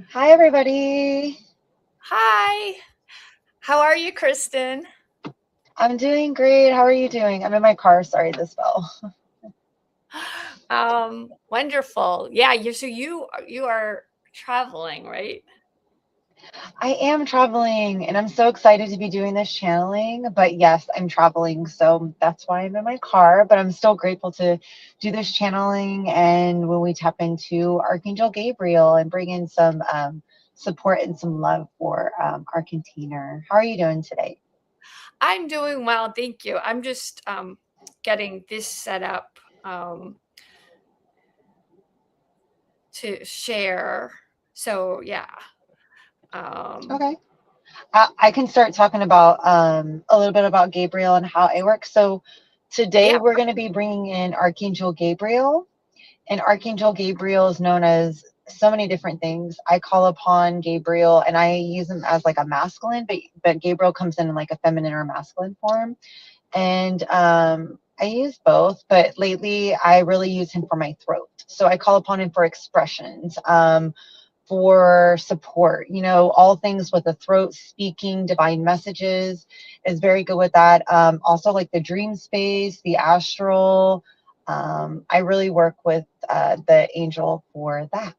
Hi, everybody. Hi, how are you, Kristin? I'm doing great. How are you doing? I'm in my car. Sorry, this bell. Wonderful. Yeah, you are traveling, right? I am traveling and I'm so excited to be doing this channeling. But yes, I'm traveling. So that's why I'm in my car. But I'm still grateful to do this channeling. And when we tap into Archangel Gabriel and bring in some support and some love for our container. How are you doing today? I'm doing well, thank you. I'm just getting this set up to share. So yeah. Um, Okay. I can start talking about a little bit about Gabriel and how it works. So today yeah. we're going to be bringing in Archangel Gabriel, and Archangel Gabriel is known as so many different things. I call upon Gabriel, and I use him as like a masculine, but Gabriel comes in like a feminine or masculine form, and I use both. But lately, I really use him for my throat. So I call upon him for expressions. For support. All things with the throat, speaking divine messages is very good with that. Also, like the dream space, the astral. I really work with the angel for that.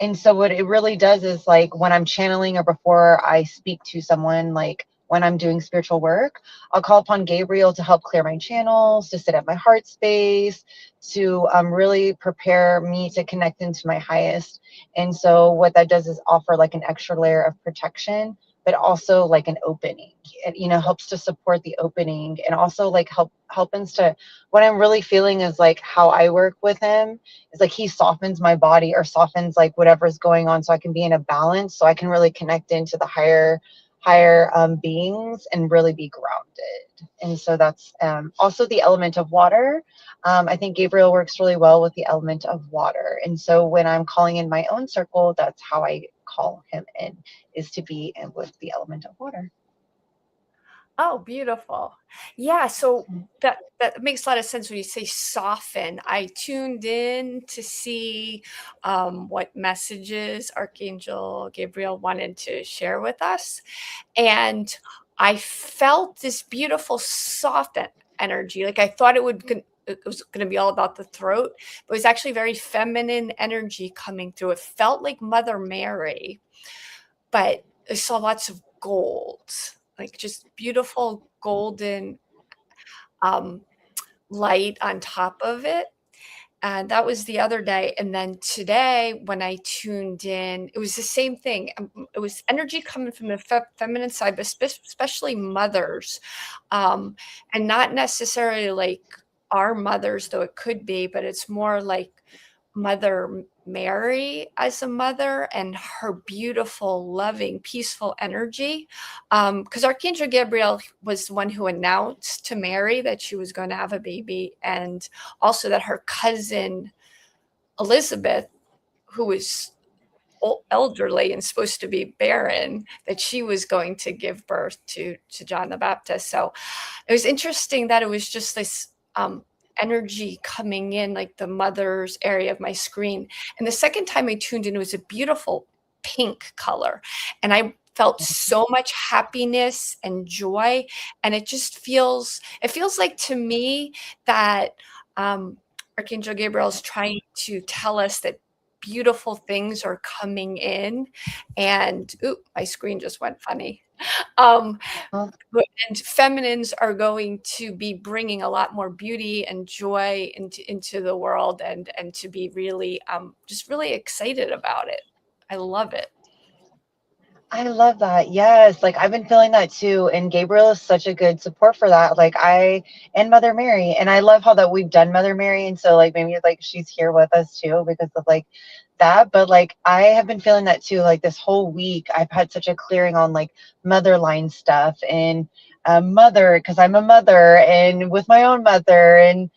And so what it really does is like when I'm channeling or before I speak to someone, like when I'm doing spiritual work, I'll call upon Gabriel to help clear my channels, to sit at my heart space, to really prepare me to connect into my highest. And so what that does is offer like an extra layer of protection, but also like an opening. It helps to support the opening and also like helps to what I'm really feeling is like how I work with him. It's like he softens my body or softens like whatever's going on so I can be in a balance so I can really connect into the higher beings and really be grounded. And so that's also the element of water. I think Gabriel works really well with the element of water. And so when I'm calling in my own circle, that's how I call him in, is to be in with the element of water. Oh, beautiful. Yeah, so that makes a lot of sense when you say soften. I tuned in to see what messages Archangel Gabriel wanted to share with us, and I felt this beautiful soft energy. Like I thought it was going to be all about the throat, but it was actually very feminine energy coming through. It felt like Mother Mary, but I saw lots of gold, like just beautiful golden um, light on top of it. And that was the other day. And then today, when I tuned in, it was the same thing. It was energy coming from the feminine side, but especially mothers, um, and not necessarily like our mothers, though it could be, but it's more like Mother Mary as a mother and her beautiful, loving, peaceful energy. Because Archangel Gabriel was the one who announced to Mary that she was going to have a baby, and also that her cousin Elizabeth, who was elderly and supposed to be barren, that she was going to give birth to John the Baptist. So it was interesting that it was just this energy coming in, like the mother's area of my screen. And the second time I tuned in, it was a beautiful pink color. And I felt so much happiness and joy. And it feels like to me that Archangel Gabriel is trying to tell us that beautiful things are coming in. And ooh, my screen just went funny. Um, Well, and feminines are going to be bringing a lot more beauty and joy into the world, and to be really just really excited about it. I love it. I love that. Yes. Like I've been feeling that too. And Gabriel is such a good support for that. And Mother Mary. And I love how that we've done Mother Mary. And so like maybe like she's here with us too because of like that. But like I have been feeling that too. Like this whole week, I've had such a clearing on like mother line stuff and mother, because I'm a mother and with my own mother and,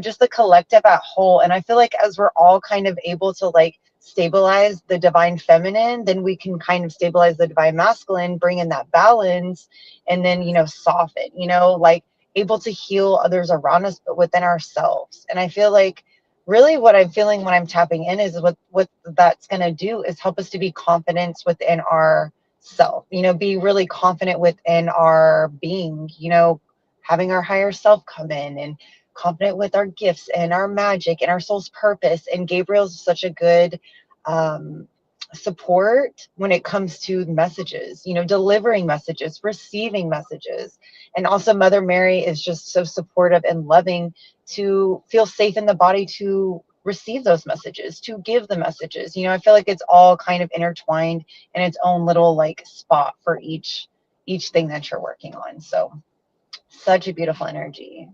just the collective at whole. And I feel like as we're all kind of able to like stabilize the divine feminine, then we can kind of stabilize the divine masculine, bring in that balance, and then, soften, like able to heal others around us, but within ourselves. And I feel like really what I'm feeling when I'm tapping in is what that's going to do is help us to be confident within our self, be really confident within our being, having our higher self come in and confident with our gifts and our magic and our soul's purpose. And Gabriel's such a good um, support when it comes to messages, delivering messages, receiving messages. And also Mother Mary is just so supportive and loving to feel safe in the body to receive those messages, to give the messages. I feel like it's all kind of intertwined in its own little like spot for each thing that you're working on. So such a beautiful energy.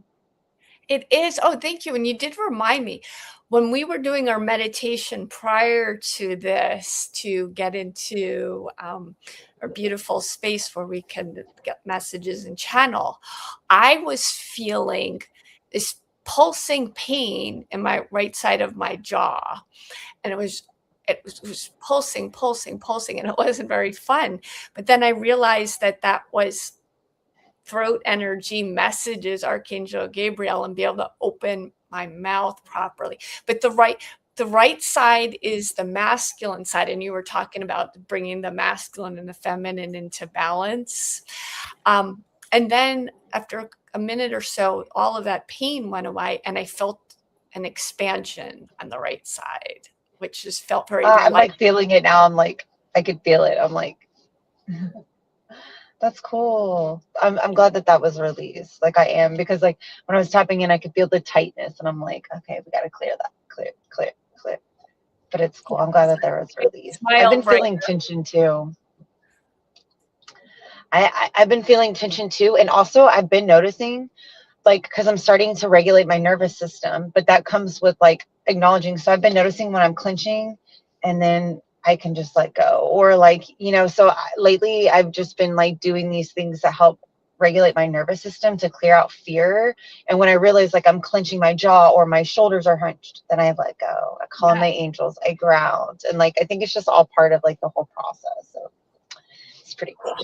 It is. Oh, thank you. And you did remind me when we were doing our meditation prior to this to get into our beautiful space where we can get messages and channel, I was feeling this pulsing pain in my right side of my jaw. And it was pulsing, pulsing, pulsing, and it wasn't very fun. But then I realized that that was throat energy messages Archangel Gabriel and be able to open my mouth properly. But the right side is the masculine side, and you were talking about bringing the masculine and the feminine into balance. And then after a minute or so, all of that pain went away, and I felt an expansion on the right side, which just felt very I'm light. like feeling it now. I'm like, I could feel it. I'm like, that's cool. I'm glad that was released. Like I am, because like when I was tapping in, I could feel the tightness, and I'm like, okay, we got to clear that, clear. But it's cool. I'm glad that there was release. I've been Smile right. feeling tension too. I've been feeling tension too, and also I've been noticing, like, because I'm starting to regulate my nervous system, but that comes with like acknowledging. So I've been noticing when I'm clenching, and then I can just let go, or like, so lately I've just been like doing these things that help regulate my nervous system to clear out fear. And when I realize like I'm clenching my jaw or my shoulders are hunched, then I let go. I call in my angels, I ground, and like I think it's just all part of like the whole process. So it's pretty cool.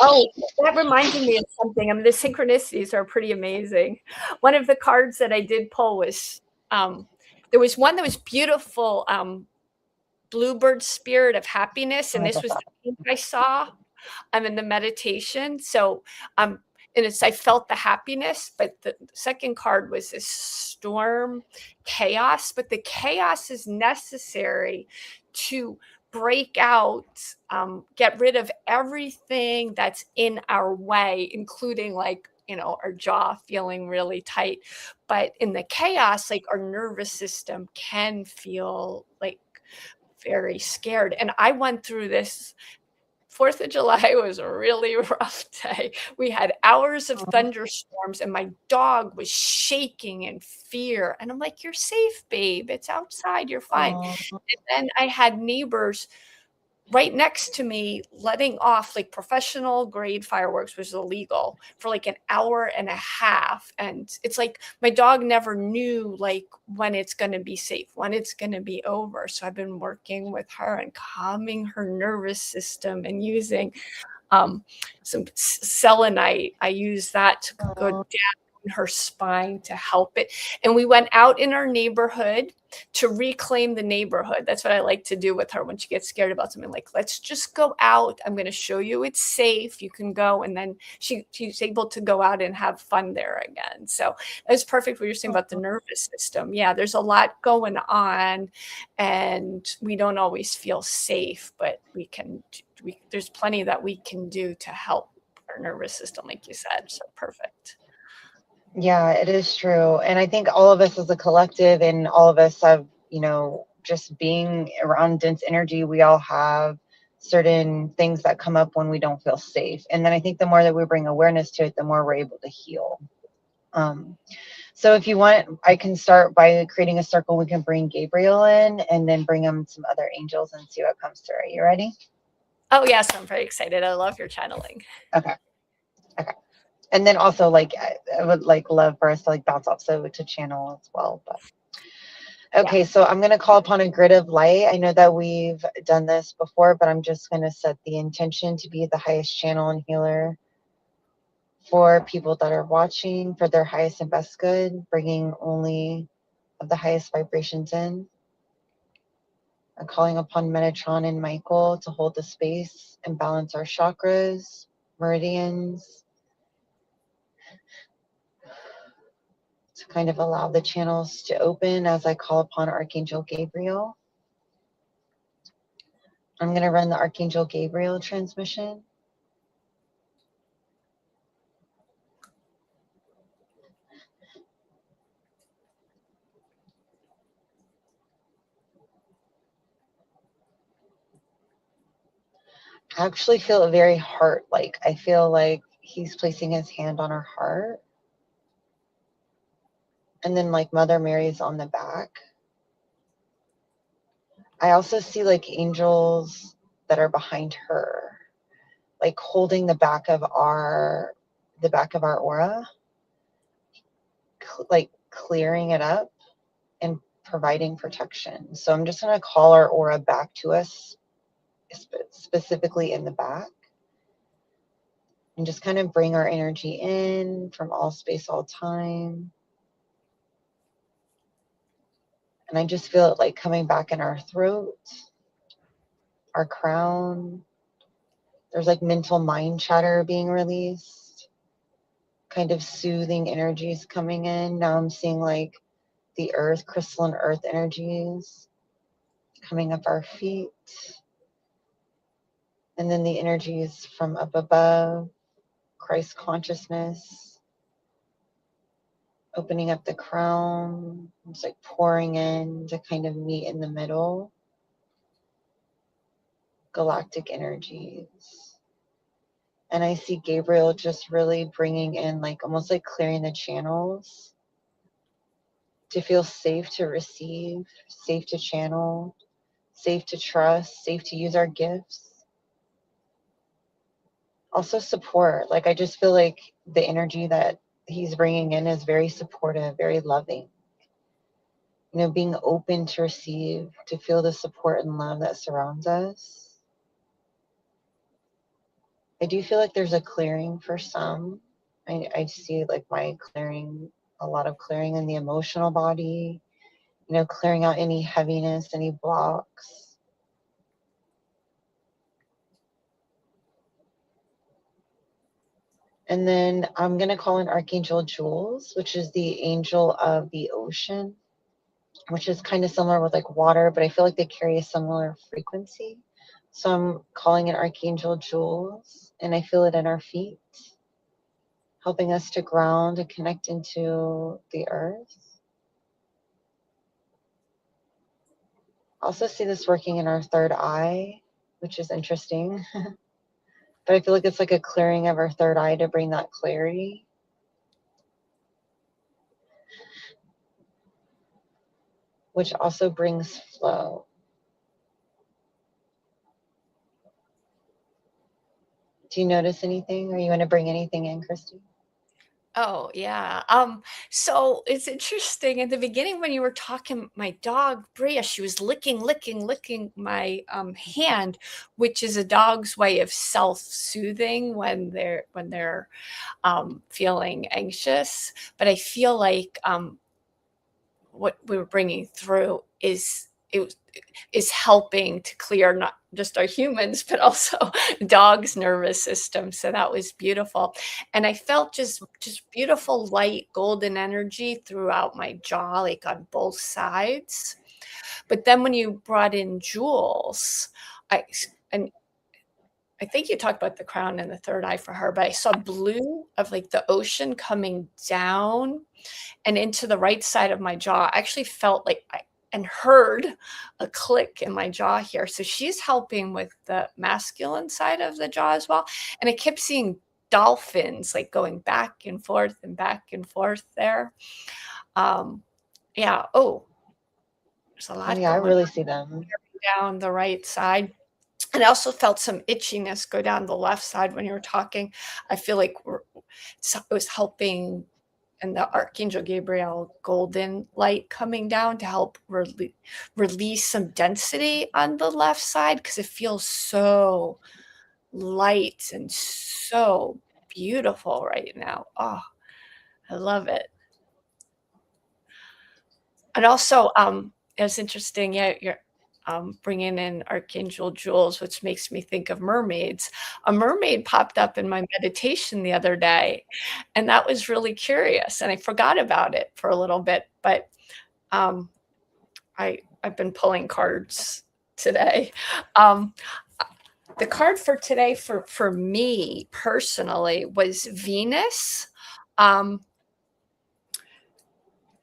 Oh, that reminded me of something. I mean, the synchronicities are pretty amazing. One of the cards that I did pull was there was one that was beautiful, bluebird spirit of happiness, and this was the pink I saw. I'm in the meditation, so and I felt the happiness, but the second card was this storm, chaos. But the chaos is necessary to break out, get rid of everything that's in our way, including like, our jaw feeling really tight. But in the chaos, like our nervous system can feel like very scared. And I went through this 4th of July was a really rough day. We had hours of thunderstorms, and my dog was shaking in fear. And I'm like, "You're safe, babe. It's outside. You're fine." And then I had neighbors right next to me letting off like professional grade fireworks, which is illegal, for like an hour and a half. And it's like my dog never knew like when it's going to be safe, when it's going to be over. So I've been working with her and calming her nervous system and using some selenite. I use that to go down her spine to help it. And we went out in our neighborhood to reclaim the neighborhood. That's what I like to do with her when she gets scared about something. Like, let's just go out. I'm going to show you it's safe. You can go. And then she's able to go out and have fun there again. So that's perfect what you're saying about the nervous system. Yeah, there's a lot going on, and we don't always feel safe, but there's plenty that we can do to help our nervous system, like you said. So perfect. Yeah, it is true. And I think all of us as a collective, and all of us have, just being around dense energy, we all have certain things that come up when we don't feel safe. And then I think the more that we bring awareness to it, the more we're able to heal. So if you want, I can start by creating a circle. We can bring Gabriel in and then bring him some other angels and see what comes through. Are you ready? Oh, yes, I'm very excited. I love your channeling. Okay. And then also, like, I would like love for us to like bounce off so to channel as well. But okay, so I'm going to call upon a grid of light. I know that we've done this before, but I'm just going to set the intention to be the highest channel and healer for people that are watching, for their highest and best good, bringing only of the highest vibrations in. I'm calling upon Metatron and Michael to hold the space and balance our chakras, meridians, to kind of allow the channels to open as I call upon Archangel Gabriel. I'm going to run the Archangel Gabriel transmission. I actually feel it very heart-like. I feel like he's placing his hand on our heart. And then like Mother Mary's on the back. I also see like angels that are behind her, like holding the back of our aura, like clearing it up and providing protection. So I'm just going to call our aura back to us, specifically in the back, and just kind of bring our energy in from all space, all time. And I just feel it like coming back in our throat, our crown. There's like mental mind chatter being released, kind of soothing energies coming in. Now I'm seeing like the earth, crystalline earth energies coming up our feet. And then the energies from up above, Christ consciousness, opening up the crown. It's like pouring in to kind of meet in the middle. Galactic energies. And I see Gabriel just really bringing in, like almost like clearing the channels to feel safe to receive, safe to channel, safe to trust, safe to use our gifts. Also support. Like I just feel like the energy that he's bringing in is very supportive, very loving. You know, being open to receive, to feel the support and love that surrounds us. I do feel like there's a clearing for some. I see like my clearing, a lot of clearing in the emotional body, you know, clearing out any heaviness, any blocks. And then I'm going to call in Archangel Jules, which is the angel of the ocean, which is kind of similar with like water, but I feel like they carry a similar frequency. So I'm calling in Archangel Jules, and I feel it in our feet, helping us to ground and connect into the earth. Also see this working in our third eye, which is interesting. But I feel like it's like a clearing of our third eye to bring that clarity. Which also brings flow. Do you notice anything, or you want to bring anything in, Christy? Oh, yeah. So it's interesting. In the beginning, when you were talking, my dog Bria, she was licking my hand, which is a dog's way of self-soothing when they're feeling anxious. But I feel like what we were bringing through is helping to clear not just our humans, but also dogs' nervous system. So that was beautiful. And I felt just beautiful light golden energy throughout my jaw, like on both sides. But then when you brought in Jules, and I think you talked about the crown and the third eye for her, but I saw blue of like the ocean coming down and into the right side of my jaw. I actually felt like and heard a click in my jaw here. So she's helping with the masculine side of the jaw as well. And I kept seeing dolphins like going back and forth there. Yeah. Oh, there's a Oh lot yeah, I going really see them. down the right side. And I also felt some itchiness go down the left side when you were talking. I feel like it was helping, and the Archangel Gabriel golden light coming down to help release some density on the left side, because it feels so light and so beautiful right now. Oh, I love it. And also, it was interesting. Yeah, you're bringing in Archangel Jules, which makes me think of mermaids. A mermaid popped up in my meditation the other day, and that was really curious. And I forgot about it for a little bit, but um, I've been pulling cards today. Um, the card for today for me personally was Venus. Um,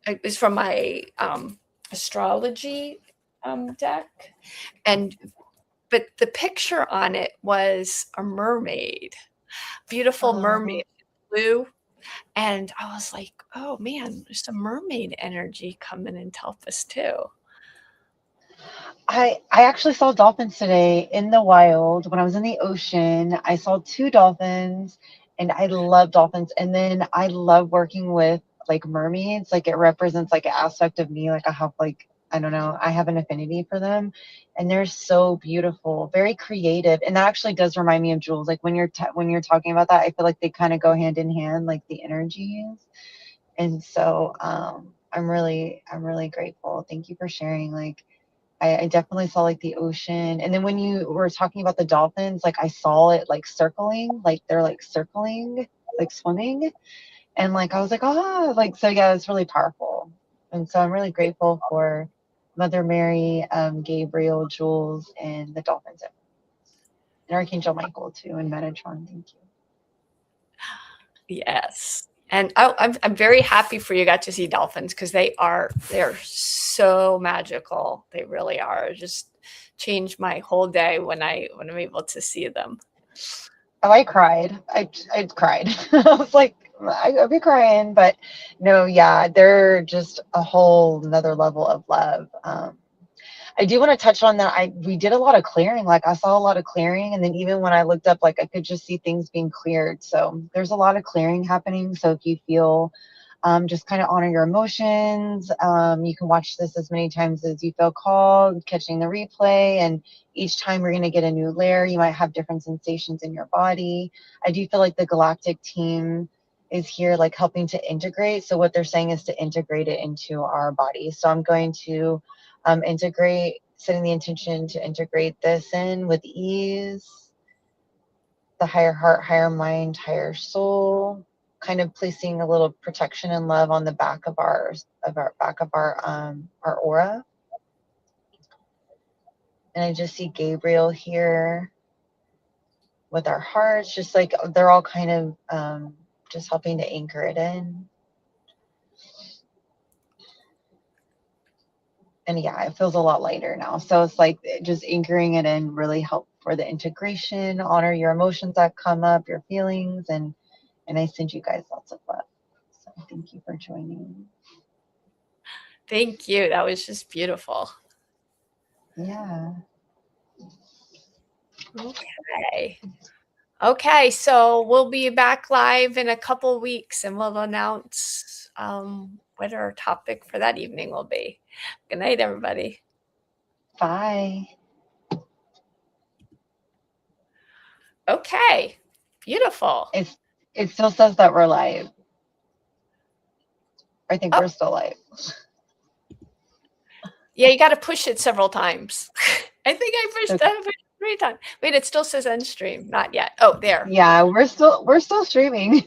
it was from my astrology deck, and but the picture on it was a mermaid, beautiful mermaid, blue, and I was like, oh man, there's some mermaid energy coming into help us too. I actually saw dolphins today in the wild. When I was in the ocean, I saw 2 dolphins, and I love dolphins. And then I love working with like mermaids. Like it represents like an aspect of me. Like I have like, I don't know, I have an affinity for them, and they're so beautiful, very creative. And that actually does remind me of Jules. Like when you're talking about that, I feel like they kind of go hand in hand, like the energies. And so I'm really grateful. Thank you for sharing. Like I definitely saw like the ocean. And then when you were talking about the dolphins, like I saw it like circling, like they're like circling, like swimming. And like I was like, oh, like so yeah, it's really powerful. And so I'm really grateful for Mother Mary, Gabriel, Jules, and the dolphins, and Archangel Michael too, and Metatron. Thank you. Yes. And I'm very happy for you got to see dolphins, because they're so magical. They really are. Just changed my whole day when I'm able to see them. Oh, I cried. I cried. I was like, I'll be crying, but no, yeah, they're just a whole another level of love. I do want to touch on that. We did a lot of clearing. Like I saw a lot of clearing, and then even when I looked up, like I could just see things being cleared. So there's a lot of clearing happening. So if you feel, just kind of honor your emotions. You can watch this as many times as you feel called, catching the replay, and each time we're going to get a new layer. You might have different sensations in your body. I do feel like the galactic team is here, like helping to integrate. So what they're saying is to integrate it into our body. So I'm going to integrate, setting the intention to integrate this in with ease, the higher heart, higher mind, higher soul, kind of placing a little protection and love on the back of our aura. And I just see Gabriel here with our hearts, just like they're all kind of just helping to anchor it in. And yeah, it feels a lot lighter now. So it's like just anchoring it in really help for the integration, honor your emotions that come up, your feelings, and I send you guys lots of love. So thank you for joining. Thank you. That was just beautiful. Yeah. Okay, so we'll be back live in a couple weeks, and we'll announce what our topic for that evening will be. Good night, everybody. Bye. Okay, beautiful. It still says that we're live. I think we're still live. Yeah, you got to push it several times. I think I pushed that 3 times. Wait, it still says end stream. Not yet. Oh, there. Yeah, we're still streaming.